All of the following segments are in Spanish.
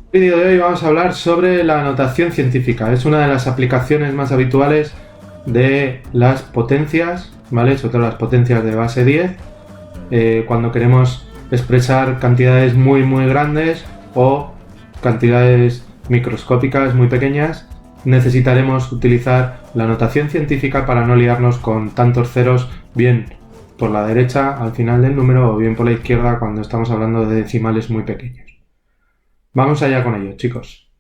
En el vídeo de hoy vamos a hablar sobre la notación científica. Es una de las aplicaciones más habituales de las potencias, ¿vale? Sobre todo las potencias de base 10, cuando queremos expresar cantidades muy grandes o cantidades microscópicas muy pequeñas, necesitaremos utilizar la notación científica para no liarnos con tantos ceros, bien por la derecha al final del número o bien por la izquierda cuando estamos hablando de decimales muy pequeños. Vamos allá con ello, chicos.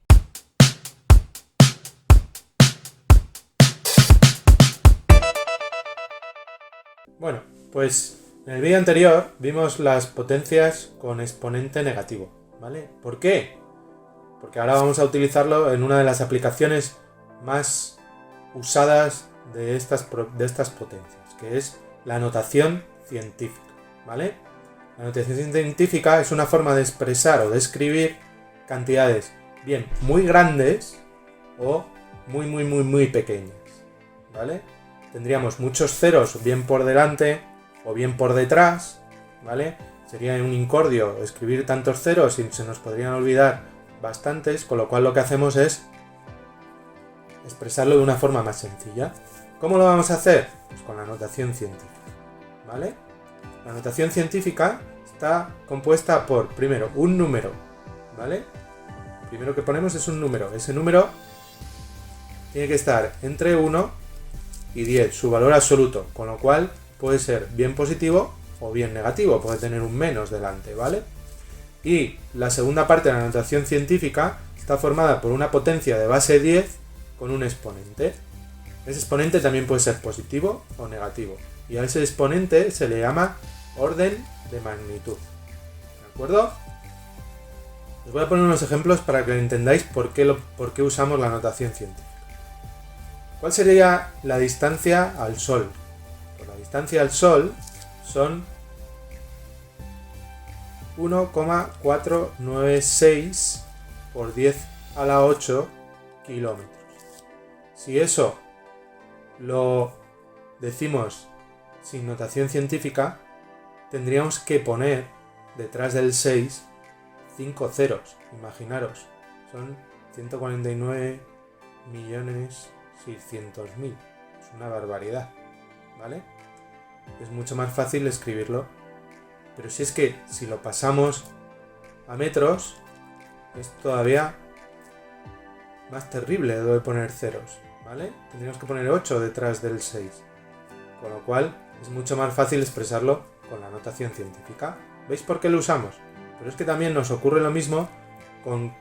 Bueno, pues en el vídeo anterior vimos las potencias con exponente negativo, ¿vale? ¿Por qué? Porque ahora vamos a utilizarlo en una de las aplicaciones más usadas de estas potencias, que es la notación científica, ¿vale? La notación científica es una forma de expresar o de escribir cantidades bien muy grandes o muy pequeñas, ¿vale? Tendríamos muchos ceros bien por delante o bien por detrás, ¿vale? Sería un incordio escribir tantos ceros y se nos podrían olvidar bastantes, con lo cual lo que hacemos es expresarlo de una forma más sencilla. ¿Cómo lo vamos a hacer? Pues con la notación científica, ¿vale? La notación científica está compuesta por, primero, un número, ¿vale? Primero que ponemos es un número. Ese número tiene que estar entre 1 y 10, su valor absoluto, con lo cual puede ser bien positivo o bien negativo, puede tener un menos delante, ¿vale? Y la segunda parte de la notación científica está formada por una potencia de base 10 con un exponente. Ese exponente también puede ser positivo o negativo. Y a ese exponente se le llama orden de magnitud. ¿De acuerdo? Os voy a poner unos ejemplos para que entendáis por qué usamos la notación científica. ¿Cuál sería la distancia al Sol? Pues la distancia al Sol son 1,496 por 10 a la 8 kilómetros. Si eso lo decimos sin notación científica, tendríamos que poner detrás del 6 5 ceros. Imaginaros, son 149.600.000. Es una barbaridad, ¿vale? Es mucho más fácil escribirlo. Pero si es que si lo pasamos a metros, es todavía más terrible de poner ceros, ¿vale? Tendríamos que poner 8 detrás del 6. Con lo cual es mucho más fácil expresarlo con la notación científica. ¿Veis por qué lo usamos? Pero es que también nos ocurre lo mismo con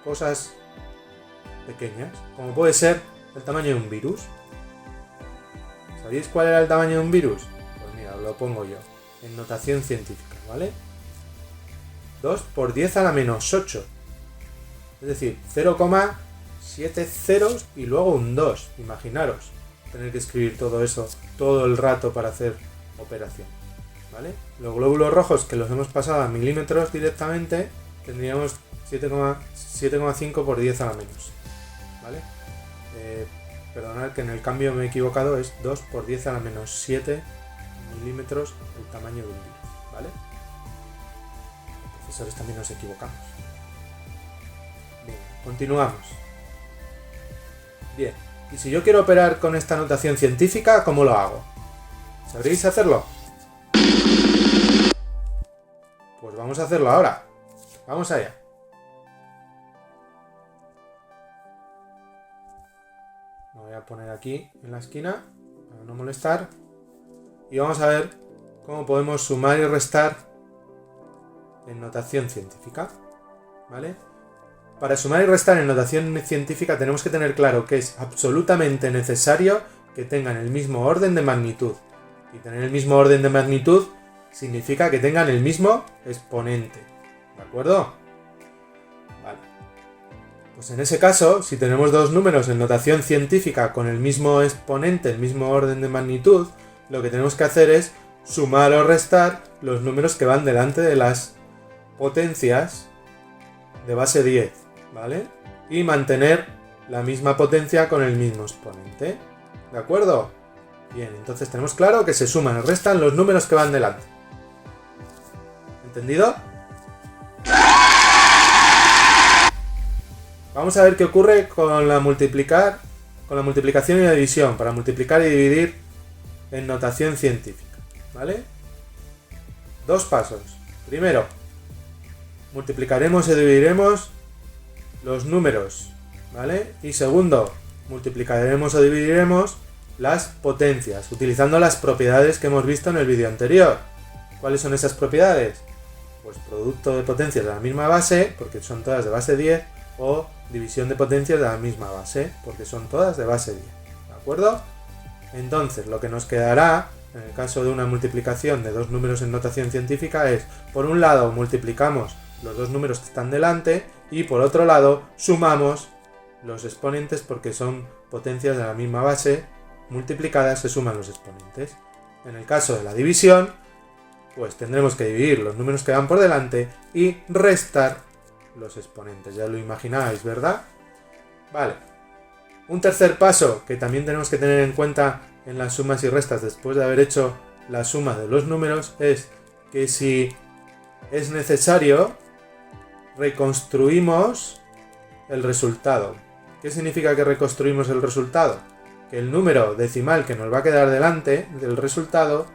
cosas pequeñas, como puede ser el tamaño de un virus. ¿Sabéis cuál era el tamaño de un virus? Pues mira, os lo pongo yo, en notación científica, ¿vale? 2 por 10 a la menos 8. Es decir, 0,7 ceros y luego un 2. Imaginaros tener que escribir todo eso todo el rato para hacer operación, ¿vale? Los glóbulos rojos, que los hemos pasado a milímetros directamente, tendríamos 7,5 por 10 a la menos, ¿vale? Perdonad que en el cambio me he equivocado, es 2 por 10 a la menos 7 milímetros el tamaño de un virus, ¿vale? Los profesores también nos equivocamos. Bien, continuamos. Bien, y si yo quiero operar con esta notación científica, ¿cómo lo hago? ¿Sabréis hacerlo? Pues vamos a hacerlo ahora. Vamos allá. Lo voy a poner aquí en la esquina para no molestar. Y vamos a ver cómo podemos sumar y restar en notación científica, ¿vale? Para sumar y restar en notación científica tenemos que tener claro que es absolutamente necesario que tengan el mismo orden de magnitud. Y tener el mismo orden de magnitud significa que tengan el mismo exponente, ¿de acuerdo? Vale. Pues en ese caso, si tenemos dos números en notación científica con el mismo exponente, el mismo orden de magnitud, lo que tenemos que hacer es sumar o restar los números que van delante de las potencias de base 10, ¿vale? Y mantener la misma potencia con el mismo exponente, ¿de acuerdo? Bien, entonces tenemos claro que se suman y restan los números que van delante. ¿Entendido? Vamos a ver qué ocurre con la multiplicación y la división, para multiplicar y dividir en notación científica, ¿vale? Dos pasos. Primero, multiplicaremos y dividiremos los números, ¿vale? Y segundo, multiplicaremos o dividiremos las potencias, utilizando las propiedades que hemos visto en el vídeo anterior. ¿Cuáles son esas propiedades? Pues producto de potencias de la misma base, porque son todas de base 10, o división de potencias de la misma base, porque son todas de base 10. ¿De acuerdo? Entonces, lo que nos quedará, en el caso de una multiplicación de dos números en notación científica, es, por un lado, multiplicamos los dos números que están delante, y por otro lado, sumamos los exponentes porque son potencias de la misma base, multiplicadas se suman los exponentes. En el caso de la división, pues tendremos que dividir los números que van por delante y restar los exponentes. Ya lo imagináis, ¿verdad? Vale. Un tercer paso que también tenemos que tener en cuenta en las sumas y restas después de haber hecho la suma de los números es que si es necesario, reconstruimos el resultado. ¿Qué significa que reconstruimos el resultado? Que el número decimal que nos va a quedar delante del resultado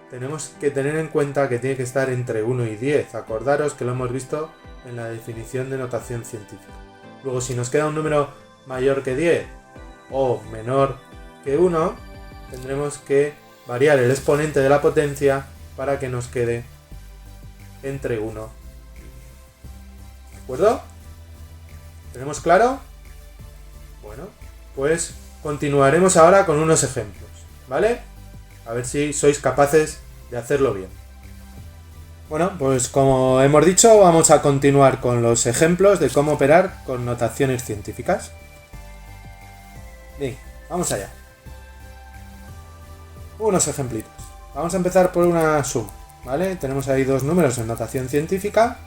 tenemos que tener en cuenta que tiene que estar entre 1 y 10. Acordaros que lo hemos visto en la definición de notación científica. Luego, si nos queda un número mayor que 10 o menor que 1, tendremos que variar el exponente de la potencia para que nos quede entre 1 y 10. ¿De acuerdo? ¿Tenemos claro? Bueno, pues continuaremos ahora con unos ejemplos, ¿vale? A ver si sois capaces de hacerlo bien. Bueno, pues como hemos dicho, vamos a continuar con los ejemplos de cómo operar con notaciones científicas. Bien, vamos allá. Unos ejemplitos. Vamos a empezar por una suma, ¿vale? Tenemos ahí dos números en notación científica.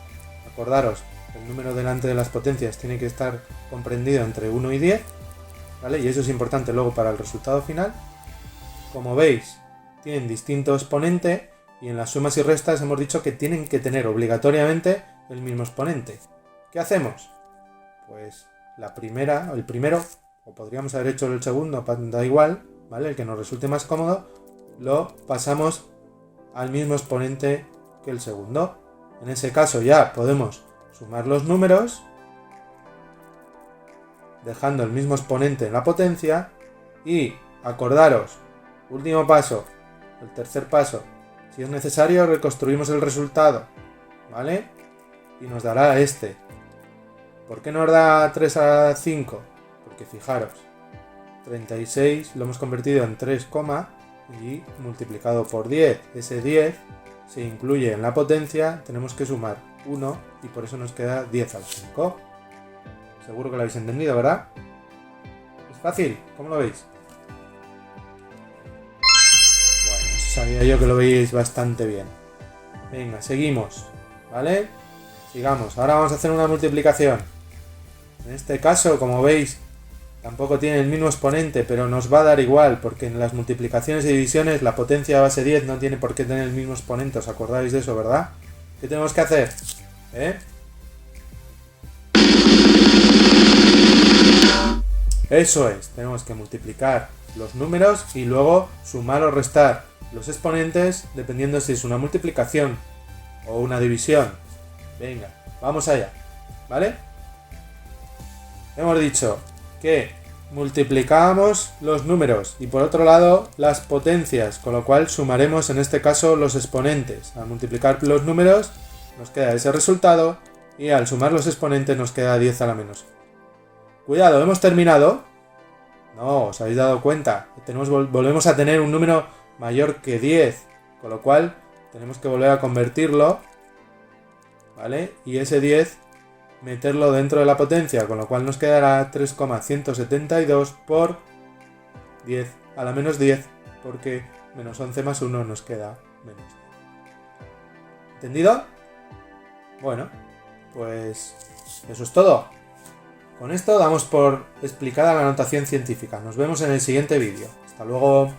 Acordaros, el número delante de las potencias tiene que estar comprendido entre 1 y 10, ¿vale? Y eso es importante luego para el resultado final. Como veis, tienen distinto exponente y en las sumas y restas hemos dicho que tienen que tener obligatoriamente el mismo exponente. ¿Qué hacemos? Pues el primero, o podríamos haber hecho el segundo, da igual, ¿vale? El que nos resulte más cómodo, lo pasamos al mismo exponente que el segundo. En ese caso ya podemos sumar los números, dejando el mismo exponente en la potencia, y acordaros, último paso, el tercer paso, si es necesario reconstruimos el resultado, ¿vale? Y nos dará este. ¿Por qué nos da 3 a 5? Porque fijaros, 36 lo hemos convertido en 3, y multiplicado por 10. Ese 10 se incluye en la potencia, tenemos que sumar 1 y por eso nos queda 10 al 5. Seguro que lo habéis entendido, ¿verdad? Es fácil, ¿cómo lo veis? Bueno, sabía yo que lo veis bastante bien. Venga, seguimos, ¿vale? Sigamos, ahora vamos a hacer una multiplicación. En este caso, como veis, tampoco tiene el mismo exponente, pero nos va a dar igual, porque en las multiplicaciones y divisiones la potencia base 10 no tiene por qué tener el mismo exponente. ¿Os acordáis de eso, verdad? ¿Qué tenemos que hacer? Eso es, tenemos que multiplicar los números y luego sumar o restar los exponentes dependiendo si es una multiplicación o una división. Venga, vamos allá, ¿vale? Hemos dicho que multiplicábamos los números y por otro lado las potencias, con lo cual sumaremos en este caso los exponentes. Al multiplicar los números nos queda ese resultado y al sumar los exponentes nos queda 10 a la menos. Cuidado, ¿hemos terminado? No, os habéis dado cuenta. Volvemos a tener un número mayor que 10, con lo cual tenemos que volver a convertirlo, ¿vale? Y ese 10 meterlo dentro de la potencia, con lo cual nos quedará 3,172 por 10 a la menos 10, porque menos 11 más 1 nos queda menos 10. ¿Entendido? Bueno, pues eso es todo. Con esto damos por explicada la notación científica. Nos vemos en el siguiente vídeo. Hasta luego.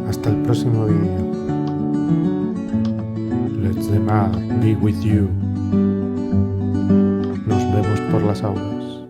Hasta el próximo vídeo. Let the math be with you. por las aulas.